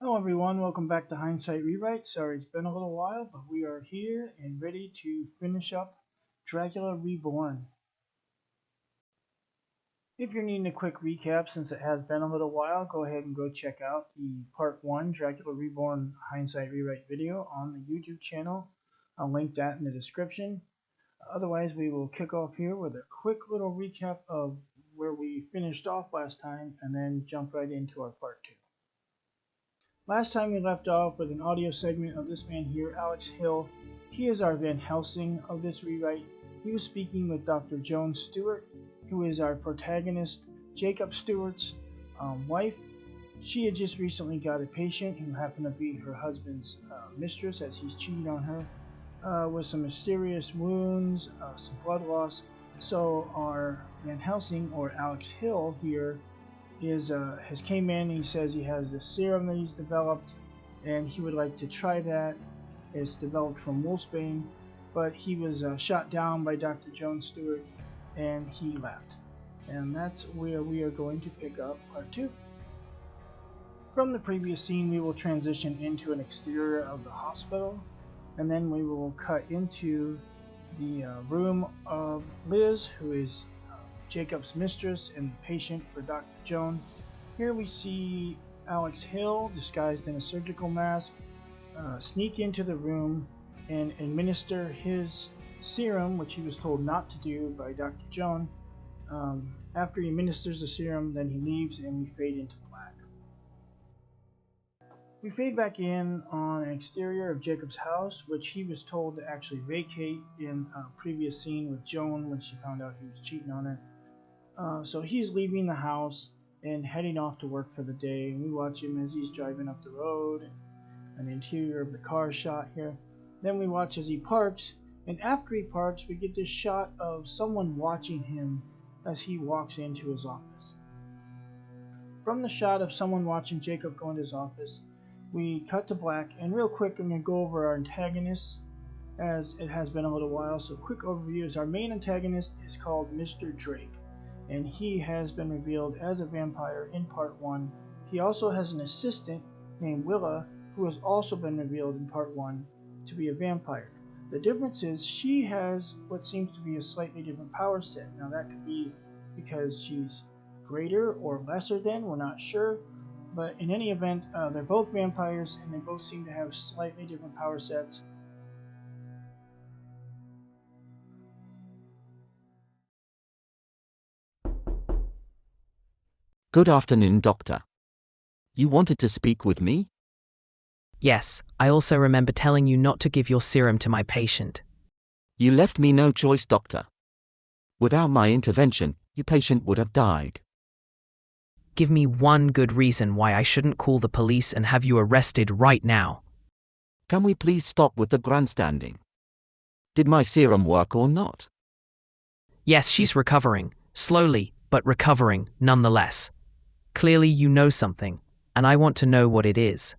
Hello everyone, welcome back to Hindsight Rewrite. Sorry it's been a little while, but we are here and ready to finish up Dracula Reborn. If you're needing a quick recap since it has been a little while, go ahead and go check out the Part 1 Dracula Reborn Hindsight Rewrite video on the YouTube channel. I'll link that in the description. Otherwise, we will kick off here with a quick little recap of where we finished off last time and then jump right into our Part 2. Last time we left off with an audio segment of this man here, Alex Hill. He is our Van Helsing of this rewrite. He was speaking with Dr. Joan Stewart, who is our protagonist, Jacob Stewart's wife. She had just recently got a patient who happened to be her husband's mistress, as he's cheating on her, with some mysterious wounds, some blood loss. So our Van Helsing, or Alex Hill here, has came in and he says he has this serum that he's developed and he would like to try that. It's developed from wolfsbane, but he was shot down by Dr. Joan Stewart and he left. And that's where we are going to pick up part 2. From the previous scene we will transition into an exterior of the hospital, and then we will cut into the room of Liz, who is Jacob's mistress and the patient for Dr. Joan. Here we see Alex Hill, disguised in a surgical mask, sneak into the room and administer his serum, which he was told not to do by Dr. Joan. After he administers the serum, then he leaves and we fade into black. We fade back in on an exterior of Jacob's house, which he was told to actually vacate in a previous scene with Joan when she found out he was cheating on her. So he's leaving the house and heading off to work for the day, and we watch him as he's driving up the road, and the interior of the car shot here. Then we watch as he parks, and after he parks we get this shot of someone watching him as he walks into his office. From the shot of someone watching Jacob go into his office, we cut to black, and real quick I'm going to go over our antagonists, as it has been a little while. So quick overview is our main antagonist is called Mr. Drake, and he has been revealed as a vampire in part 1. He also has an assistant named Willa, who has also been revealed in part 1 to be a vampire. The difference is she has what seems to be a slightly different power set. Now that could be because she's greater or lesser than, we're not sure, but in any event, they're both vampires and they both seem to have slightly different power sets. Good afternoon, Doctor. You wanted to speak with me? Yes, I also remember telling you not to give your serum to my patient. You left me no choice, Doctor. Without my intervention, your patient would have died. Give me one good reason why I shouldn't call the police and have you arrested right now. Can we please stop with the grandstanding? Did my serum work or not? Yes, she's recovering, slowly, but recovering nonetheless. Clearly you know something, and I want to know what it is.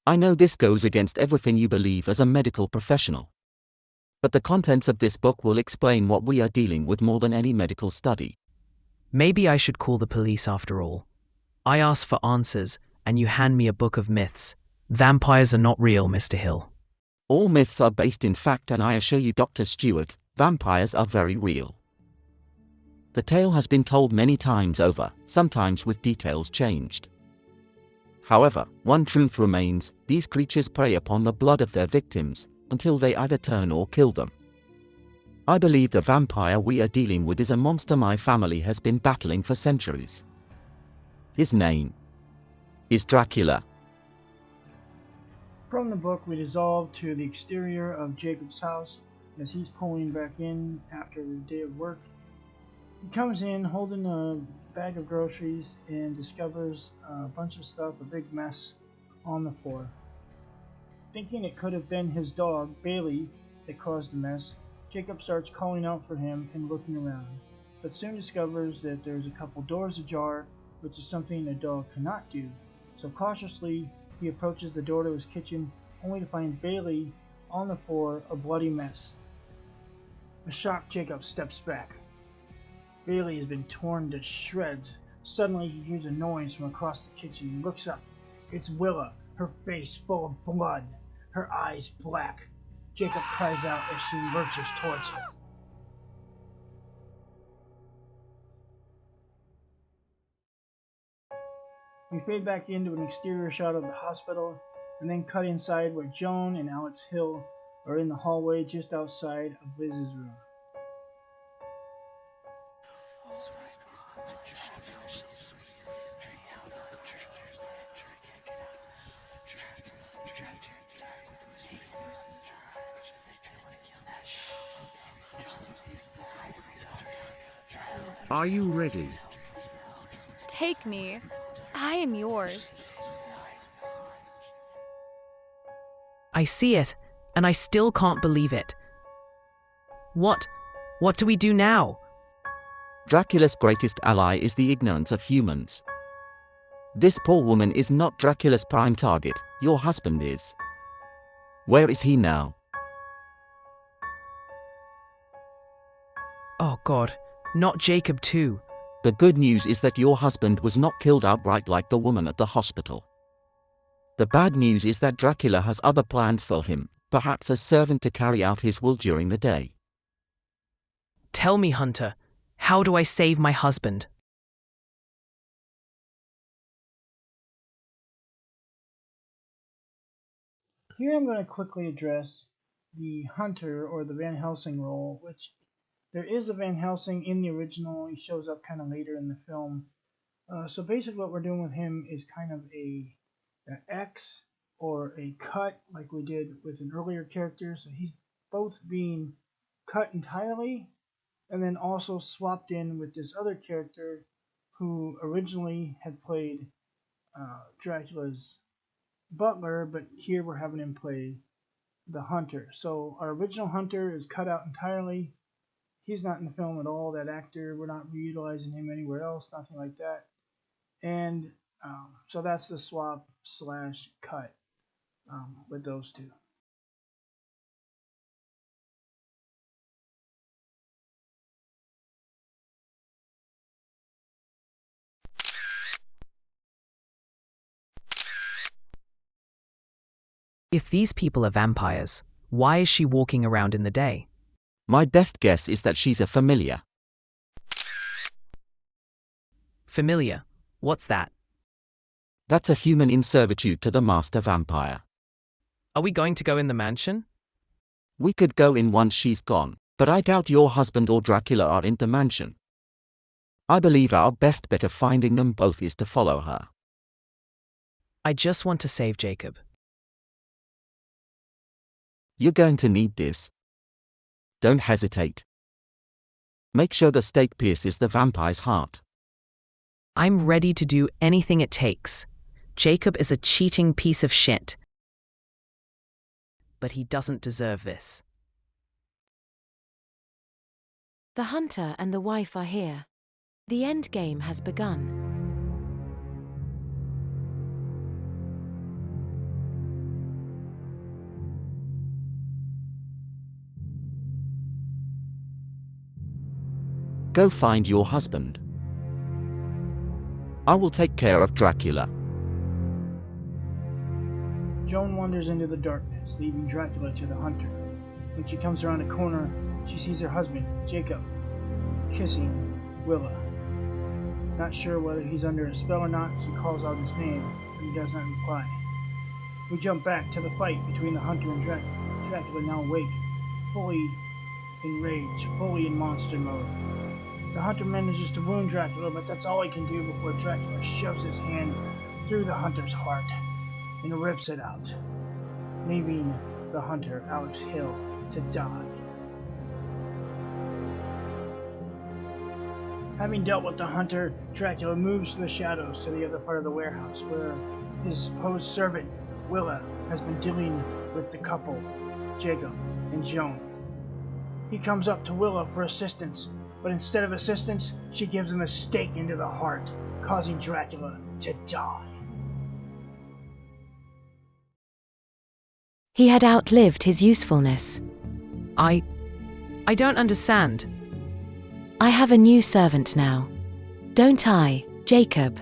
I know this goes against everything you believe as a medical professional. But the contents of this book will explain what we are dealing with more than any medical study. Maybe I should call the police after all. I ask for answers, and you hand me a book of myths. Vampires are not real, Mr. Hill. All myths are based in fact, and I assure you, Dr. Stewart, vampires are very real. The tale has been told many times over, sometimes with details changed. However, one truth remains: these creatures prey upon the blood of their victims, until they either turn or kill them. I believe the vampire we are dealing with is a monster my family has been battling for centuries. His name is Dracula. From the book we dissolve to the exterior of Jacob's house as he's pulling back in after the day of work. He comes in holding a bag of groceries and discovers a bunch of stuff, a big mess on the floor. Thinking it could have been his dog, Bailey, that caused the mess, Jacob starts calling out for him and looking around, but soon discovers that there's a couple doors ajar, which is something a dog cannot do. So cautiously, he approaches the door to his kitchen, only to find Bailey on the floor, a bloody mess. A shocked Jacob steps back. Bailey has been torn to shreds. Suddenly he hears a noise from across the kitchen and looks up. It's Willa, her face full of blood, her eyes black. Jacob cries out as she lurches towards him. We fade back into an exterior shot of the hospital, and then cut inside where Joan and Alex Hill are in the hallway just outside of Liz's room. Are you ready? Take me. I am yours. I see it, and I still can't believe it. What? What do we do now? Dracula's greatest ally is the ignorance of humans. This poor woman is not Dracula's prime target, your husband is. Where is he now? Oh God, not Jacob too. The good news is that your husband was not killed outright like the woman at the hospital. The bad news is that Dracula has other plans for him, perhaps a servant to carry out his will during the day. Tell me, Hunter, how do I save my husband? Here I'm going to quickly address the Hunter or the Van Helsing role, which there is a Van Helsing in the original. He shows up kind of later in the film. So basically what we're doing with him is kind of an X or a cut like we did with an earlier character. So he's both being cut entirely and then also swapped in with this other character who originally had played Dracula's butler, but here we're having him play the Hunter. So our original Hunter is cut out entirely. He's not in the film at all, that actor. We're not reutilizing him anywhere else, nothing like that. And so that's the swap slash cut with those two. If these people are vampires, why is she walking around in the day? My best guess is that she's a familiar. Familiar? What's that? That's a human in servitude to the master vampire. Are we going to go in the mansion? We could go in once she's gone, but I doubt your husband or Dracula are in the mansion. I believe our best bet of finding them both is to follow her. I just want to save Jacob. You're going to need this. Don't hesitate. Make sure the stake pierces the vampire's heart. I'm ready to do anything it takes. Jacob is a cheating piece of shit. But he doesn't deserve this. The hunter and the wife are here. The end game has begun. Go find your husband. I will take care of Dracula. Joan wanders into the darkness, leaving Dracula to the Hunter. When she comes around a corner, she sees her husband, Jacob, kissing Willa. Not sure whether he's under a spell or not, she calls out his name, but he does not reply. We jump back to the fight between the Hunter and Dracula. Dracula now awake, fully enraged, fully in monster mode. The Hunter manages to wound Dracula, but that's all he can do before Dracula shoves his hand through the Hunter's heart and rips it out, leaving the Hunter, Alex Hill, to die. Having dealt with the Hunter, Dracula moves to the shadows to the other part of the warehouse where his supposed servant, Willa, has been dealing with the couple, Jacob and Joan. He comes up to Willa for assistance, but instead of assistance, she gives him a stake into the heart, causing Dracula to die. He had outlived his usefulness. I don't understand. I have a new servant now. Don't I, Jacob?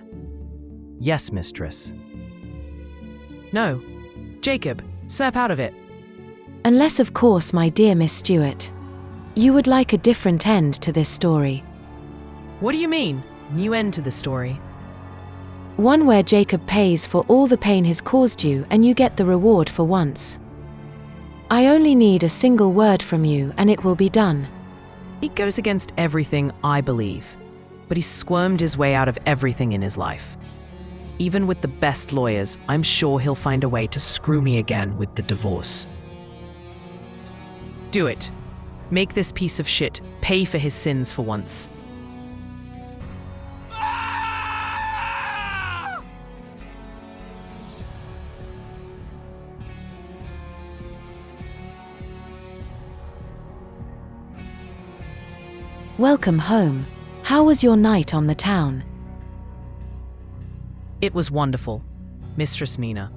Yes, mistress. No. Jacob, snap out of it. Unless, of course, my dear Miss Stewart, you would like a different end to this story. What do you mean? New end to the story. One where Jacob pays for all the pain he's caused you and you get the reward for once. I only need a single word from you and it will be done. It goes against everything I believe, but he's squirmed his way out of everything in his life. Even with the best lawyers, I'm sure he'll find a way to screw me again with the divorce. Do it. Make this piece of shit pay for his sins for once. Welcome home. How was your night on the town? It was wonderful, Mistress Mina.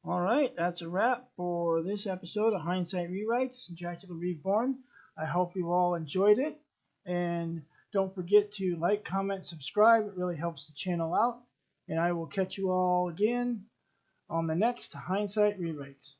Alright, that's a wrap for this episode of Hindsight Rewrites, Dracula Reborn. I hope you all enjoyed it. And don't forget to like, comment, subscribe. It really helps the channel out. And I will catch you all again on the next Hindsight Rewrites.